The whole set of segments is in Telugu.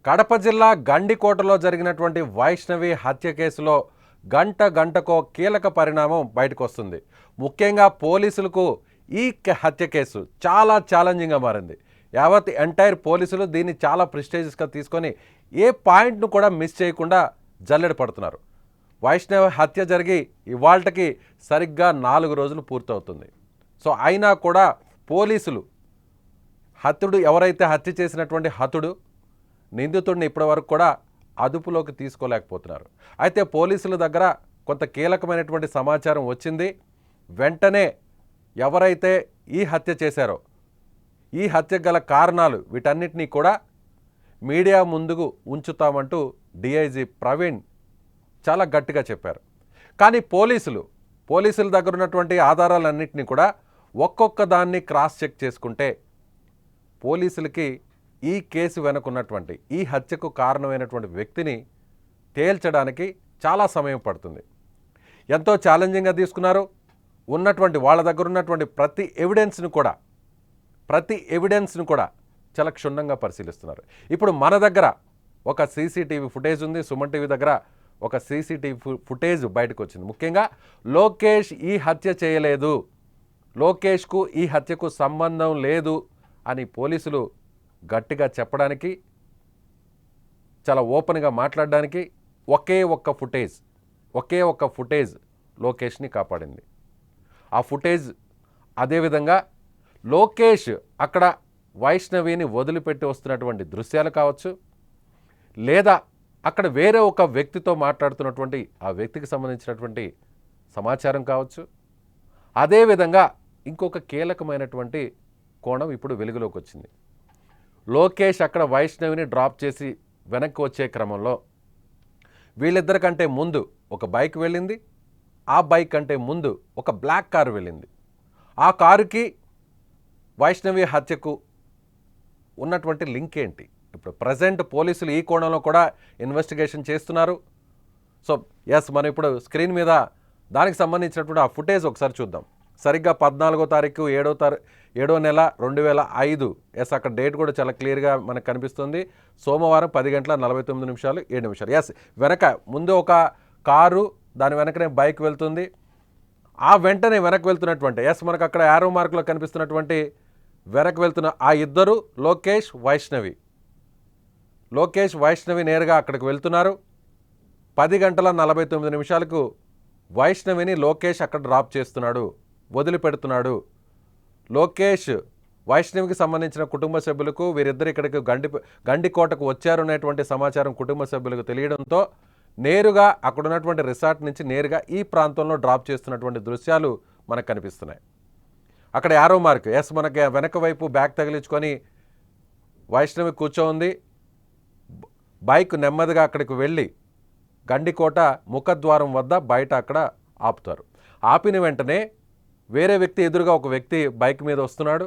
కడప జిల్లా గండికోటలో జరిగినటువంటి వైష్ణవి హత్య కేసులో గంటకో కీలక పరిణామం బయటకు వస్తుంది. ముఖ్యంగా పోలీసులకు ఈ హత్య కేసు చాలా ఛాలెంజింగ్గా మారింది. యావత్ ఎంటైర్ పోలీసులు దీన్ని చాలా ప్రెస్టీజియస్గా తీసుకొని ఏ పాయింట్ను కూడా మిస్ చేయకుండా జల్లెడ పడుతున్నారు. వైష్ణవి హత్య జరిగి ఇవాళకి సరిగ్గా 4 రోజులు పూర్తవుతుంది. సో అయినా కూడా పోలీసులు హతుడు ఎవరైతే హత్య చేసినటువంటి హతుడు నిందితుడిని ఇప్పటివరకు కూడా అదుపులోకి తీసుకోలేకపోతున్నారు. అయితే పోలీసుల దగ్గర కొంత కీలకమైనటువంటి సమాచారం వచ్చింది. వెంటనే ఎవరైతే ఈ హత్య చేశారో ఈ హత్య గల కారణాలు వీటన్నిటినీ కూడా మీడియా ముందుకు ఉంచుతామంటూ డిఐజీ ప్రవీణ్ చాలా గట్టిగా చెప్పారు. కానీ పోలీసుల దగ్గర ఉన్నటువంటి ఆధారాలన్నింటినీ కూడా ఒక్కొక్క దాన్ని క్రాస్ చెక్ చేసుకుంటే పోలీసులకి ఈ కేసు వెనుకున్నటువంటి ఈ హత్యకు కారణమైనటువంటి వ్యక్తిని తేల్చడానికి చాలా సమయం పడుతుంది. ఎంతో ఛాలెంజింగ్గా తీసుకున్నారు. ఉన్నటువంటి వాళ్ళ దగ్గర ఉన్నటువంటి ప్రతి ఎవిడెన్స్ను కూడా చాలా క్షుణ్ణంగా పరిశీలిస్తున్నారు. ఇప్పుడు మన దగ్గర ఒక సీసీటీవీ ఫుటేజ్ ఉంది. సుమన్ టీవీ దగ్గర ఒక సీసీటీవీ ఫుటేజ్ బయటకు వచ్చింది. ముఖ్యంగా లోకేష్ ఈ హత్య చేయలేదు, లోకేష్కు ఈ హత్యకు సంబంధం లేదు అని పోలీసులు గట్టిగా చెప్పడానికి, చాలా ఓపెన్గా మాట్లాడడానికి ఒకే ఒక్క ఫుటేజ్ లోకేష్ని కాపాడింది. ఆ ఫుటేజ్ అదేవిధంగా లోకేష్ అక్కడ వైష్ణవిని వదిలిపెట్టి వస్తున్నటువంటి దృశ్యాలు కావచ్చు, లేదా అక్కడ వేరే ఒక వ్యక్తితో మాట్లాడుతున్నటువంటి ఆ వ్యక్తికి సంబంధించినటువంటి సమాచారం కావచ్చు. అదేవిధంగా ఇంకొక కీలకమైనటువంటి కోణం ఇప్పుడు వెలుగులోకి వచ్చింది. లోకేష్ అక్కడ వైష్ణవిని డ్రాప్ చేసి వెనక్కి వచ్చే క్రమంలో వీళ్ళిద్దరికంటే ముందు ఒక బైక్ వెళ్ళింది. ఆ బైక్ కంటే ముందు ఒక బ్లాక్ కారు వెళ్ళింది. ఆ కారుకి వైష్ణవి హత్యకు ఉన్నటువంటి లింక్ ఏంటి? ఇప్పుడు ప్రజెంట్ పోలీసులు ఈ కోణంలో కూడా ఇన్వెస్టిగేషన్ చేస్తున్నారు. సో మనం ఇప్పుడు స్క్రీన్ మీద దానికి సంబంధించినటువంటి ఆ ఫుటేజ్ ఒకసారి చూద్దాం. సరిగ్గా 14వ తారీఖు 7వ నెల 2005. అక్కడ డేట్ కూడా చాలా క్లియర్గా మనకు కనిపిస్తుంది. సోమవారం 10:49:07. వెనక ముందు ఒక కారు, దాని వెనకనే బైక్ వెళ్తుంది. ఆ వెంటనే వెనక్కి వెళ్తున్నటువంటి మనకు అక్కడ యారో మార్కులో కనిపిస్తున్నటువంటి వెనక్కి వెళ్తున్న ఆ ఇద్దరు లోకేష్ వైష్ణవి నేరుగా అక్కడికి వెళ్తున్నారు. 10:49 వైష్ణవిని లోకేష్ అక్కడ డ్రాప్ చేస్తున్నాడు, వదిలిపెడుతున్నాడు. లోకేష్ వైష్ణవికి సంబంధించిన కుటుంబ సభ్యులకు వీరిద్దరు ఇక్కడికి గండికోటకు వచ్చారు అనేటువంటి సమాచారం కుటుంబ సభ్యులకు తెలియడంతో నేరుగా అక్కడ ఉన్నటువంటి రిసార్ట్ నుంచి నేరుగా ఈ ప్రాంతంలో డ్రాప్ చేస్తున్నటువంటి దృశ్యాలు మనకు కనిపిస్తున్నాయి. అక్కడ యారో మార్క్ మనకి వెనక వైపు బ్యాగ్ తగిలించుకొని వైష్ణవి కూర్చోంది. బైక్ నెమ్మదిగా అక్కడికి వెళ్ళి గండికోట ముఖద్వారం వద్ద బయట అక్కడ ఆపుతారు. ఆపిన వెంటనే వేరే వ్యక్తి ఎదురుగా ఒక వ్యక్తి బైక్ మీద వస్తున్నాడు.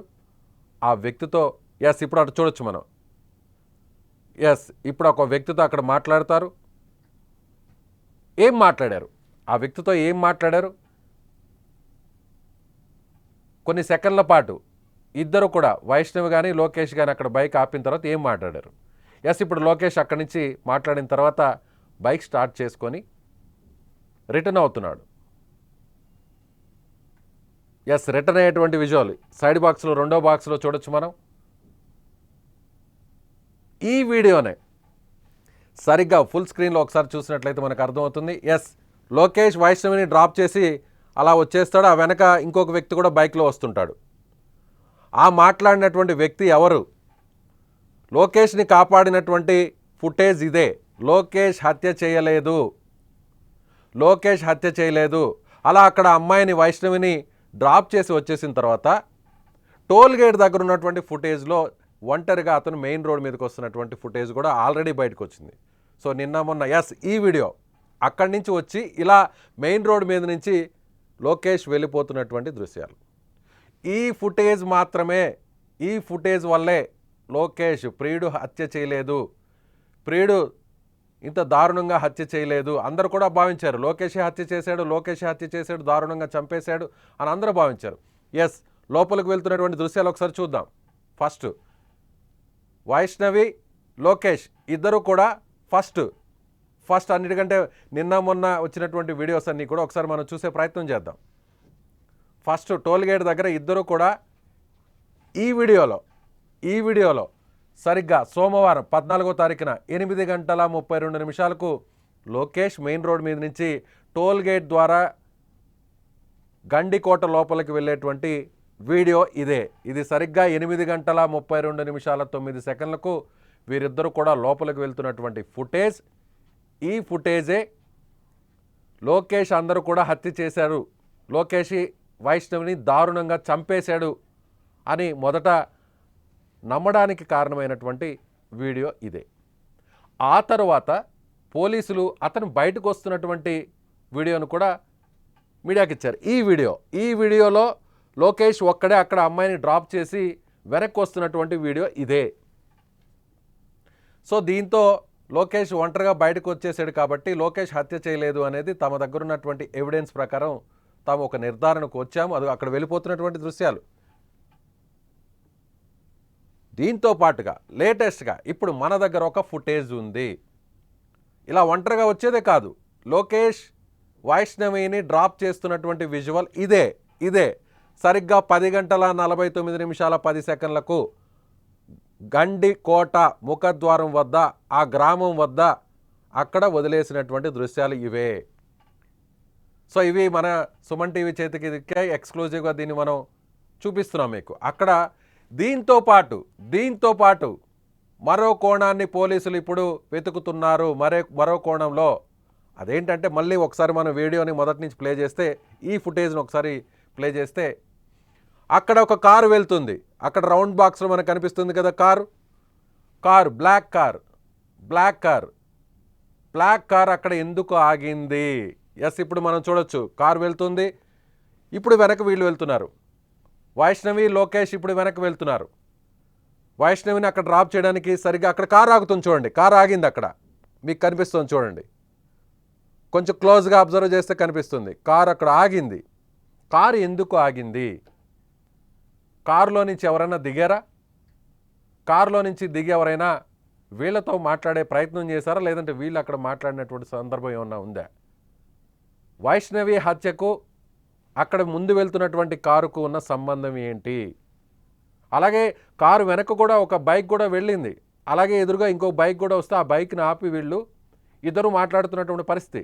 ఆ వ్యక్తితో ఇప్పుడు అటు చూడొచ్చు మనం. ఇప్పుడు ఒక వ్యక్తితో అక్కడ మాట్లాడతారు. ఏం మాట్లాడారు? ఆ వ్యక్తితో ఏం మాట్లాడారు? కొన్ని సెకండ్ల పాటు ఇద్దరు కూడా వైష్ణవి కానీ లోకేష్ కానీ అక్కడ బైక్ ఆపిన తర్వాత ఏం మాట్లాడారు? ఇప్పుడు లోకేష్ అక్కడి నుంచి మాట్లాడిన తర్వాత బైక్ స్టార్ట్ చేసుకొని రిటర్న్ అవుతున్నాడు. రిటర్న్ అయ్యేటువంటి విజువల్ సైడ్ బాక్స్లో 2వ బాక్స్లో చూడొచ్చు మనం. ఈ వీడియోనే సరిగ్గా ఫుల్ స్క్రీన్లో ఒకసారి చూసినట్లయితే మనకు అర్థమవుతుంది. లోకేష్ వైష్ణవిని డ్రాప్ చేసి అలా వచ్చేస్తాడు. ఆ వెనక ఇంకొక వ్యక్తి కూడా బైక్లో వస్తుంటాడు. ఆ మాట్లాడినటువంటి వ్యక్తి ఎవరు? లోకేష్ని కాపాడినటువంటి ఫుటేజ్ ఇదే. లోకేష్ హత్య చేయలేదు. అలా అక్కడ అమ్మాయిని వైష్ణవిని డ్రాప్ చేసి వచ్చేసిన తర్వాత టోల్ గేట్ దగ్గర ఉన్నటువంటి ఫుటేజ్లో ఒంటరిగా అతను మెయిన్ రోడ్ మీదకి వస్తున్నటువంటి ఫుటేజ్ కూడా ఆల్రెడీ బయటకు వచ్చింది. సో నిన్న మొన్న ఈ వీడియో అక్కడి నుంచి వచ్చి ఇలా మెయిన్ రోడ్ మీద నుంచి లోకేష్ వెళ్ళిపోతున్నటువంటి దృశ్యాలు. ఈ ఫుటేజ్ వల్లే లోకేష్ ప్రియుడు హత్య చేయలేదు, ప్రియుడు ఇంత దారుణంగా హత్య చేయలేదు అందరూ కూడా భావించారు. లోకేషే హత్య చేశాడు, దారుణంగా చంపేశాడు అని అందరూ భావించారు. లోపలికి వెళ్తున్నటువంటి దృశ్యాలు ఒకసారి చూద్దాం. ఫస్ట్ వైష్ణవి లోకేష్ ఇద్దరు కూడా ఫస్ట్ అన్నిటికంటే నిన్న మొన్న వచ్చినటువంటి వీడియోస్ అన్నీ కూడా ఒకసారి మనం చూసే ప్రయత్నం చేద్దాం. ఫస్ట్ టోల్గేట్ దగ్గర ఇద్దరు కూడా ఈ వీడియోలో సరిగ్గా సోమవారం 14వ తారీఖున 8:32 లోకేష్ మెయిన్ రోడ్ మీద నుంచి టోల్గేట్ ద్వారా గండికోట లోపలికి వెళ్ళేటువంటి వీడియో ఇదే. ఇది సరిగ్గా 8:32 వీరిద్దరూ కూడా లోపలికి వెళ్తున్నటువంటి ఫుటేజ్. ఈ ఫుటేజే లోకేష్ అందరూ కూడా హత్య చేశారు, లోకేష్ వైష్ణవిని దారుణంగా చంపేశాడు అని మొదట నమ్మడానికి కారణమైనటువంటి వీడియో ఇదే. ఆ తర్వాత పోలీసులు అతను బయటకు వస్తున్నటువంటి వీడియోను కూడా మీడియాకి ఇచ్చారు. ఈ వీడియోలో లోకేష్ ఒక్కడే అక్కడ అమ్మాయిని డ్రాప్ చేసి వెనక్కి వస్తున్నటువంటి వీడియో ఇదే. సో దీంతో లోకేష్ ఒంటరిగా బయటకు వచ్చేసాడు కాబట్టి లోకేష్ హత్య చేయలేదు అనేది తమ దగ్గర ఉన్నటువంటి ఎవిడెన్స్ ప్రకారం తాము ఒక నిర్ధారణకు వచ్చాము. అది అక్కడ వెళ్ళిపోతున్నటువంటి దృశ్యాలు. దీంతో పాటుగా లేటెస్ట్గా ఇప్పుడు మన దగ్గర ఒక ఫుటేజ్ ఉంది. ఇలా ఒంటరిగా వచ్చేదే కాదు, లోకేష్ వైష్ణవిని డ్రాప్ చేస్తున్నటువంటి విజువల్ ఇదే సరిగ్గా 10:49 గండికోట ముఖద్వారం వద్ద, ఆ గ్రామం వద్ద అక్కడ వదిలేసినటువంటి దృశ్యాలు ఇవే. సో ఇవి మన సుమన్ టీవీ చేతికి ఎక్స్క్లూజివ్గా దీన్ని మనం చూపిస్తున్నాం మీకు. అక్కడ దీంతో పాటు మరో కోణాన్ని పోలీసులు ఇప్పుడు వెతుకుతున్నారు. మరో కోణంలో అదేంటంటే, మళ్ళీ ఒకసారి మనం వీడియోని మొదటి నుంచి ప్లే చేస్తే, ఈ ఫుటేజ్ని ఒకసారి ప్లే చేస్తే, అక్కడ ఒక కారు వెళ్తుంది. అక్కడ రౌండ్ బాక్స్లో మనకు కనిపిస్తుంది కదా కారు బ్లాక్ కార్ అక్కడ ఎందుకు ఆగింది? ఎస్, ఇప్పుడు మనం చూడొచ్చు, కారు వెళ్తుంది. ఇప్పుడు వెనక వీళ్ళు వెళ్తున్నారు. వైష్ణవి లోకేష్ ఇప్పుడు వెనక్కి వెళ్తున్నారు. వైష్ణవిని అక్కడ డ్రాప్ చేయడానికి సరిగ్గా అక్కడ కారు ఆగుతుంది చూడండి. కారు ఆగింది, అక్కడ మీకు కనిపిస్తుంది చూడండి. కొంచెం క్లోజ్గా అబ్జర్వ్ చేస్తే కనిపిస్తుంది కారు అక్కడ ఆగింది. కారు ఎందుకు ఆగింది? కారులో నుంచి ఎవరైనా దిగారా? కారులో నుంచి దిగి ఎవరైనా వీళ్ళతో మాట్లాడే ప్రయత్నం చేశారా? లేదంటే వీళ్ళు అక్కడ మాట్లాడినటువంటి సందర్భం ఏమన్నా ఉందా? వైష్ణవి హత్యకు అక్కడ ముందు వెళ్తున్నటువంటి కారుకు ఉన్న సంబంధం ఏంటి? అలాగే కారు వెనక కూడా ఒక బైక్ కూడా వెళ్ళింది. అలాగే ఎదురుగా ఇంకో బైక్ కూడా వస్తే ఆ బైక్ని ఆపి వీళ్ళు ఇద్దరు మాట్లాడుతున్నటువంటి పరిస్థితి.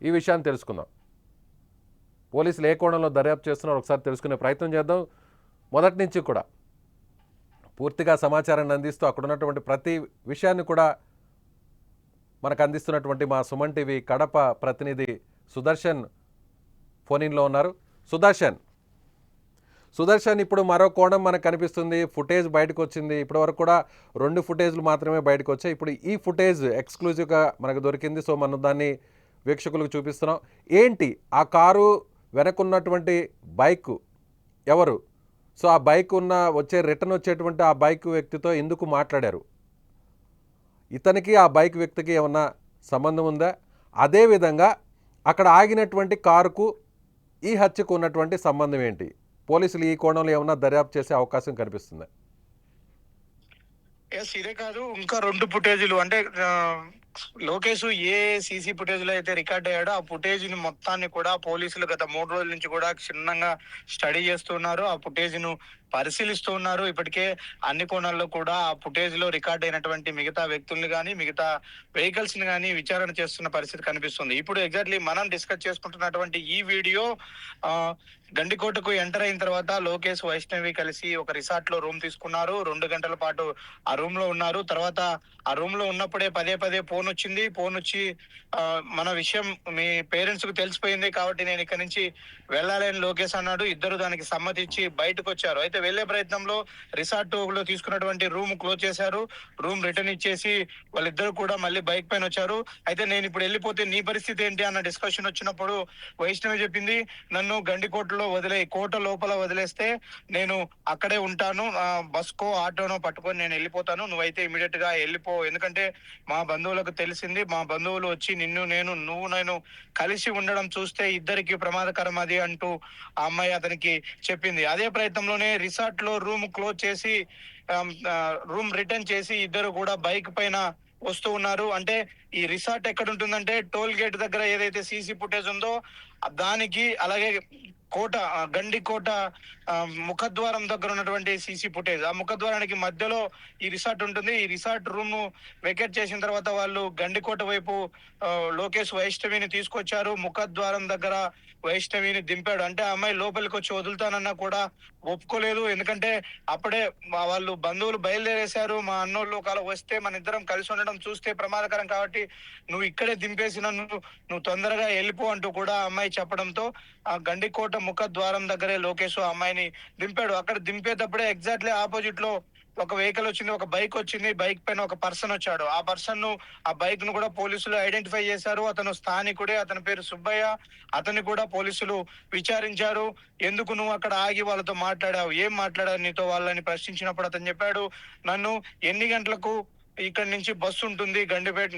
ఈ విషయాన్ని తెలుసుకుందాం. పోలీసులు ఏ కోణంలో దర్యాప్తు చేస్తున్నారో ఒకసారి తెలుసుకునే ప్రయత్నం చేద్దాం. మొదటి నుంచి కూడా పూర్తిగా సమాచారాన్ని అందిస్తూ అక్కడ ఉన్నటువంటి ప్రతి విషయాన్ని కూడా మనకు అందిస్తున్నటువంటి మా సుమన్ టీవీ కడప ప్రతినిధి సుదర్శన్ ఫోన్-ఇన్లో ఉన్నారు. సుదర్శన్, ఇప్పుడు మరో కోణం మనకు కనిపిస్తుంది. ఫుటేజ్ బయటకు వచ్చింది. ఇప్పటివరకు కూడా 2 ఫుటేజ్లు మాత్రమే బయటకు వచ్చాయి. ఇప్పుడు ఈ ఫుటేజ్ ఎక్స్క్లూజివ్గా మనకు దొరికింది. సో మనం దాన్ని వీక్షకులకు చూపిస్తున్నాం. ఏంటి ఆ కారు వెనకున్నటువంటి బైక్ ఎవరు? సో ఆ బైక్ రిటర్న్ వచ్చేటువంటి ఆ బైక్ వ్యక్తితో ఎందుకు మాట్లాడారు? ఇతనికి ఆ బైక్ వ్యక్తికి ఏమన్నా సంబంధం ఉందా? అదేవిధంగా అక్కడ ఆగినటువంటి కారుకు ఈ హత్యకు ఉన్నటువంటి సంబంధం ఏంటి? పోలీసులు ఈ కోణంలో ఏమన్నా దర్యాప్తు చేసే అవకాశం కనిపిస్తుంది? ఇదే కాదు, ఇంకా 2 ఫుటేజీలు అంటే లోకేష్ ఏ సీసీ ఫుటేజ్ లో అయితే రికార్డ్ అయ్యాడో ఆ ఫుటేజ్ ని మొత్తాన్ని కూడా పోలీసులు గత 3 రోజుల నుంచి కూడా క్షుణ్ణంగా స్టడీ చేస్తున్నారు. ఆ ఫుటేజ్ ను పరిశీలిస్తూ ఉన్నారు. ఇప్పటికే అన్ని కోణాల్లో కూడా ఆ ఫుటేజ్ లో రికార్డ్ అయినటువంటి మిగతా వ్యక్తుల్ని కానీ మిగతా వెహికల్స్ ని కానీ విచారణ చేస్తున్న పరిస్థితి కనిపిస్తుంది. ఇప్పుడు ఎగ్జాక్ట్లీ మనం డిస్కస్ చేసుకుంటున్నటువంటి ఈ వీడియో గండికోటకు ఎంటర్ అయిన తర్వాత లోకేష్ వైష్ణవి కలిసి ఒక రిసార్ట్ లో రూమ్ తీసుకున్నారు. 2 గంటల పాటు ఆ రూమ్ లో ఉన్నారు. తర్వాత ఆ రూమ్ లో ఉన్నప్పుడే పదే ఫోన్ వచ్చింది. ఫోన్ వచ్చి మన విషయం మీ పేరెంట్స్ కు తెలిసిపోయింది కాబట్టి నేను ఇక్కడ నుంచి వెళ్ళాలని లోకేష్ అన్నాడు. ఇద్దరు దానికి సమ్మతించి బయటకు వచ్చారు. అయితే వెళ్లే ప్రయత్నంలో రిసార్ట్ లో తీసుకున్నటువంటి రూమ్ క్లోజ్ చేశారు. రూమ్ రిటర్న్ ఇచ్చేసి వాళ్ళిద్దరు కూడా మళ్ళీ బైక్ పైన వచ్చారు. అయితే నేను ఇప్పుడు వెళ్ళిపోతే నీ పరిస్థితి ఏంటి అన్న డిస్కషన్ వచ్చినప్పుడు వైష్ణవి చెప్పింది, నన్ను గండికోటలో కోట లోపల వదిలేస్తే నేను అక్కడే ఉంటాను, బస్కో ఆటోనో పట్టుకొని నేను వెళ్ళిపోతాను, నువ్వైతే ఇమీడియట్ గా వెళ్ళిపో, ఎందుకంటే మా బంధువుల బంధువులకు తెలిసింది. మా బంధువులు వచ్చి నువ్వు నేను కలిసి ఉండడం చూస్తే ఇద్దరికి ప్రమాదకరం అది అంటూ ఆ అమ్మాయి అతనికి చెప్పింది. అదే ప్రయత్నంలోనే రిసార్ట్ లో రూమ్ క్లోజ్ చేసి రూమ్ రిటర్న్ చేసి ఇద్దరు కూడా బైక్ పైన వస్తూ ఉన్నారు. అంటే ఈ రిసార్ట్ ఎక్కడ ఉంటుందంటే టోల్ గేట్ దగ్గర ఏదైతే సీసీ ఫుటేజ్ ఉందో దానికి, అలాగే గండికోట ముఖద్వారం దగ్గర ఉన్నటువంటి సీసీ ఫుటేజ్, ఆ ముఖద్వారానికి మధ్యలో ఈ రిసార్ట్ ఉంటుంది. ఈ రిసార్ట్ రూమ్ వెకేట్ చేసిన తర్వాత వాళ్ళు గండికోట వైపు ఆ, లోకేష్ వైష్ణవిని తీసుకొచ్చారు. ముఖద్వారం దగ్గర వైష్ణవిని దింపాడు. అంటే ఆ అమ్మాయి లోపలికి వచ్చి వదులుతానన్నా కూడా ఒప్పుకోలేదు. ఎందుకంటే అప్పుడే వాళ్ళు బంధువులు బయలుదేరేశారు. మా అన్నోళ్ళు ఒకవేళ వస్తే మన ఇద్దరం కలిసి ఉండడం చూస్తే ప్రమాదకరం కాబట్టి నువ్వు ఇక్కడే దింపేసి నువ్వు తొందరగా వెళ్ళిపో అంటూ కూడా ఆ అమ్మాయి చెప్పడంతో ఆ గండికోట ముఖ ద్వారం దగ్గరే లోకేష్ ఆ అమ్మాయిని దింపాడు. అక్కడ దింపేటప్పుడే ఎగ్జాక్ట్లీ ఆపోజిట్ లో ఒక వెహికల్ వచ్చింది, ఒక బైక్ వచ్చింది. బైక్ పైన ఒక పర్సన్ వచ్చాడు. ఆ బైక్ ను కూడా పోలీసులు ఐడెంటిఫై చేశారు. అతను స్థానికుడే, అతని పేరు సుబ్బయ్య. అతన్ని కూడా పోలీసులు విచారించారు. ఎందుకు నువ్వు అక్కడ ఆగి వాళ్ళతో మాట్లాడావు, ఏం మాట్లాడారు నీతో వాళ్ళని ప్రశ్నించినప్పుడు అతను చెప్పాడు, నన్ను ఎన్ని గంటలకు ఇక్కడ నుంచి బస్సు ఉంటుంది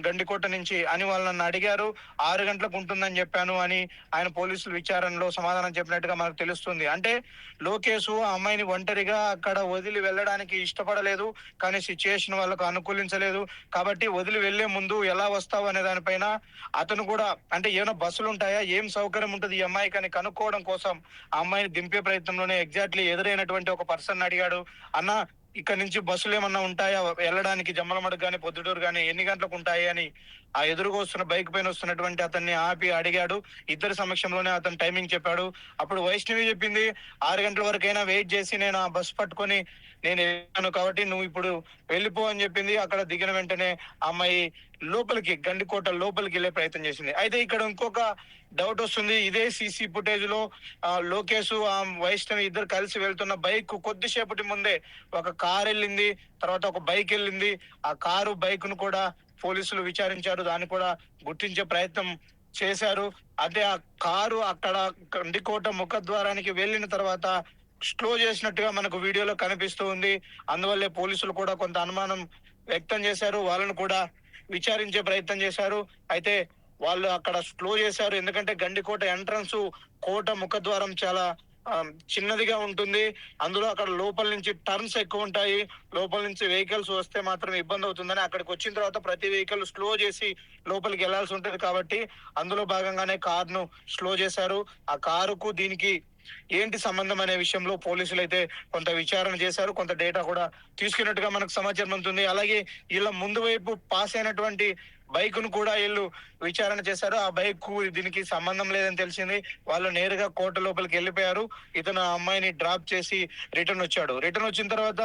గండికోట నుంచి అని వాళ్ళు నన్ను అడిగారు. 6 గంటలకు ఉంటుందని చెప్పాను అని ఆయన పోలీసులు విచారణలో సమాధానం చెప్పినట్టుగా మనకు తెలుస్తుంది. అంటే లోకేష్ ఆ అమ్మాయిని ఒంటరిగా అక్కడ వదిలి వెళ్ళడానికి ఇష్టపడలేదు. కానీ సిచ్యుయేషన్ వాళ్ళకు అనుకూలించలేదు. కాబట్టి వదిలి వెళ్లే ముందు ఎలా వస్తావు అనే దానిపైన అతను కూడా, అంటే ఏమైనా బస్సులు ఉంటాయా, ఏం సౌకర్యం ఉంటుంది ఈ అమ్మాయికి అని కనుక్కోవడం కోసం ఆ అమ్మాయిని దింపే ప్రయత్నంలోనే ఎగ్జాక్ట్లీ ఎదురైనటువంటి ఒక పర్సన్ అడిగాడు, అన్న ఇక్కడ నుంచి బస్సులు ఏమన్నా ఉంటాయా వెళ్ళడానికి, జమ్మలమడుగు కానీ పొద్దుటూరు కానీ ఎన్ని గంటలకు ఉంటాయి అని ఆ ఎదురుగా వస్తున్న బైక్ పైన వస్తున్నటువంటి అతన్ని ఆపి అడిగాడు. ఇద్దరి సమక్షంలోనే అతను టైమింగ్ చెప్పాడు. అప్పుడు వైష్ణవి చెప్పింది, 6 గంటల వరకైనా వెయిట్ చేసి నేను ఆ బస్ పట్టుకొని నేను వెళ్ళాను కాబట్టి నువ్వు ఇప్పుడు వెళ్ళిపో అని చెప్పింది. అక్కడ దిగిన వెంటనే ఆ అమ్మాయి గండికోట లోపలికి వెళ్ళే ప్రయత్నం చేసింది. అయితే ఇక్కడ ఇంకొక డౌట్ వస్తుంది. ఇదే సీసీ ఫుటేజ్ లో లోకేష్ ఆ వైష్ణవి ఇద్దరు కలిసి వెళ్తున్న బైక్ కొద్దిసేపటి ముందే ఒక కార్ వెళ్ళింది, తర్వాత ఒక బైక్ వెళ్ళింది. ఆ కారు బైక్ ను కూడా పోలీసులు విచారించారు. దాన్ని కూడా గుర్తించే ప్రయత్నం చేశారు. అదే ఆ కారు అక్కడ గండికోట ముఖద్వారానికి వెళ్ళిన తర్వాత స్లో చేసినట్టుగా మనకు వీడియోలో కనిపిస్తూ ఉంది. అందువల్లే పోలీసులు కూడా కొంత అనుమానం వ్యక్తం చేశారు. వాళ్ళను కూడా విచారించే ప్రయత్నం చేశారు. అయితే వాళ్ళు అక్కడ స్లో చేశారు. ఎందుకంటే గండికోట ఎంట్రన్స్ కోట ముఖద్వారం చాలా చిన్నదిగా ఉంటుంది. అందులో అక్కడ లోపల నుంచి టర్న్స్ ఎక్కువ ఉంటాయి. లోపల నుంచి వెహికల్స్ వస్తే మాత్రం ఇబ్బంది అవుతుందని అక్కడికి వచ్చిన తర్వాత ప్రతి వెహికల్ స్లో చేసి లోపలికి వెళ్లాల్సి ఉంటుంది. కాబట్టి అందులో భాగంగానే కార్ ను స్లో చేశారు. ఆ కారుకు దీనికి ఏంటి సంబంధం అనే విషయంలో పోలీసులు అయితే కొంత విచారణ చేశారు. కొంత డేటా కూడా తీసుకున్నట్టుగా మనకు సమాచారం అందుతుంది. అలాగే ఇలా ముందు వైపు పాస్ అయినటువంటి బైక్ ను కూడా వీళ్ళు విచారణ చేశారు. ఆ బైక్ దీనికి సంబంధం లేదని తెలిసింది. వాళ్ళు నేరుగా కోట లోపలికి వెళ్ళిపోయారు. ఇతను ఆ అమ్మాయిని డ్రాప్ చేసి రిటర్న్ వచ్చాడు. రిటర్న్ వచ్చిన తర్వాత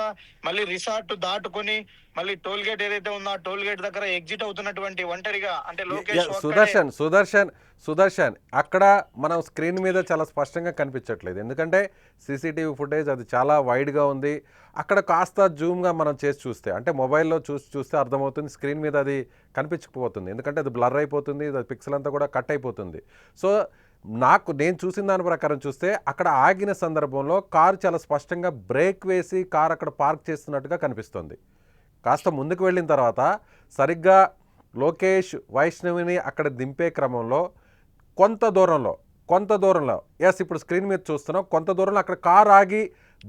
మళ్ళీ రిసార్ట్ దాటుకొని మళ్ళీ టోల్ గేట్ ఏదైతే ఉందో ఆ టోల్ గేట్ దగ్గర ఎగ్జిట్ అవుతున్నటువంటి ఒంటరిగా, అంటే లోకేష్ సుదర్శన్ అక్కడ మనం స్క్రీన్ మీద చాలా స్పష్టంగా కనిపించట్లేదు. ఎందుకంటే సీసీటీవీ ఫుటేజ్ అది చాలా వైడ్గా ఉంది. అక్కడ కాస్త జూమ్గా మనం చేసి చూస్తే, అంటే మొబైల్లో చూస్తే అర్థమవుతుంది, స్క్రీన్ మీద అది కనిపించకపోతుంది. ఎందుకంటే అది బ్లర్ అయిపోతుంది, అది పిక్సెల్ అంతా కూడా కట్ అయిపోతుంది. సో నేను చూసిన దాని ప్రకారం చూస్తే అక్కడ ఆగిన సందర్భంలో కారు చాలా స్పష్టంగా బ్రేక్ వేసి కారు అక్కడ పార్క్ చేస్తున్నట్టుగా కనిపిస్తుంది. కాస్త ముందుకు వెళ్ళిన తర్వాత సరిగ్గా లోకేష్ వైష్ణవిని అక్కడ దింపే క్రమంలో కొంత దూరంలో ఇప్పుడు స్క్రీన్ మీద చూస్తున్నాం, కొంత దూరంలో అక్కడ కార్ ఆగి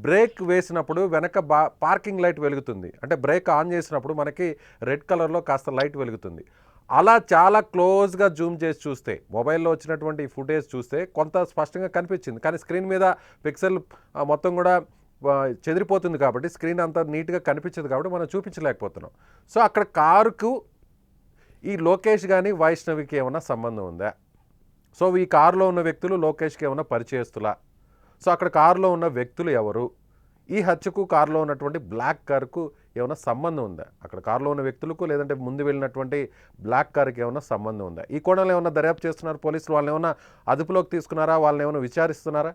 బ్రేక్ వేసినప్పుడు వెనక పార్కింగ్ లైట్ వెలుగుతుంది. అంటే బ్రేక్ ఆన్ చేసినప్పుడు మనకి రెడ్ కలర్లో కాస్త లైట్ వెలుగుతుంది. అలా చాలా క్లోజ్గా జూమ్ చేసి చూస్తే, మొబైల్లో వచ్చినటువంటి ఫుటేజ్ చూస్తే కొంత స్పష్టంగా కనిపించింది. కానీ స్క్రీన్ మీద పిక్సెల్ మొత్తం కూడా చెదిరిపోతుంది కాబట్టి స్క్రీన్ అంతా నీట్గా కనిపించదు కాబట్టి మనం చూపించలేకపోతున్నాం. సో అక్కడ కారుకు ఈ లోకేష్ కానీ వైష్ణవికి ఏమైనా సంబంధం ఉందా? సో ఈ కారులో ఉన్న వ్యక్తులు లోకేష్కి ఏమైనా పరిచయస్తులా? సో అక్కడ కారులో ఉన్న వ్యక్తులు ఎవరు? ఈ హత్యకు కారులో ఉన్నటువంటి బ్లాక్ కార్కు ఏమైనా సంబంధం ఉందా? అక్కడ కారులో ఉన్న వ్యక్తులకు లేదంటే ముందు వెళ్ళినటువంటి బ్లాక్ కార్కి ఏమైనా సంబంధం ఉందా? ఈ కోణంలో ఏమైనా దర్యాప్తు చేస్తున్నారు పోలీసులు? వాళ్ళని ఏమైనా అదుపులోకి తీసుకున్నారా? వాళ్ళని ఏమైనా విచారిస్తున్నారా?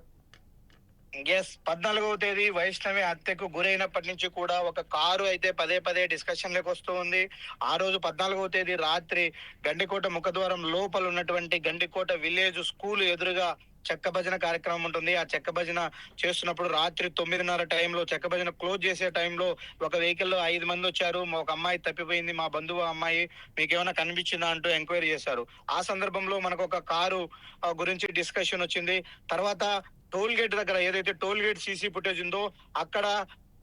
14వ తేదీ వైష్ణవి హత్యకు గురైనప్పటి నుంచి కూడా ఒక కారు అయితే పదే డిస్కషన్ లోకి వస్తూ ఉంది. ఆ రోజు 14వ తేదీ రాత్రి గండికోట ముఖద్వారం లోపల ఉన్నటువంటి గండికోట విలేజ్ స్కూల్ ఎదురుగా చెక్క భజన కార్యక్రమం ఉంటుంది. ఆ చెక్క భజన చేస్తున్నప్పుడు రాత్రి 9:30 టైంలో చెక్క భజన క్లోజ్ చేసే టైంలో ఒక వెహికల్‌లో 5 మందొచ్చారు. ఒక అమ్మాయి తప్పిపోయింది. మా బంధువు అమ్మాయి. మీకేమైనా కనిపించిందా అంటూ ఎంక్వైరీ చేశారు. ఆ సందర్భంలో మనకొక కారు గురించి డిస్కషన్ వచ్చింది. తర్వాత టోల్ గేట్ దగ్గర ఏదైతే టోల్ గేట్ సీసీ ఫుటేజ్ ఉందో అక్కడ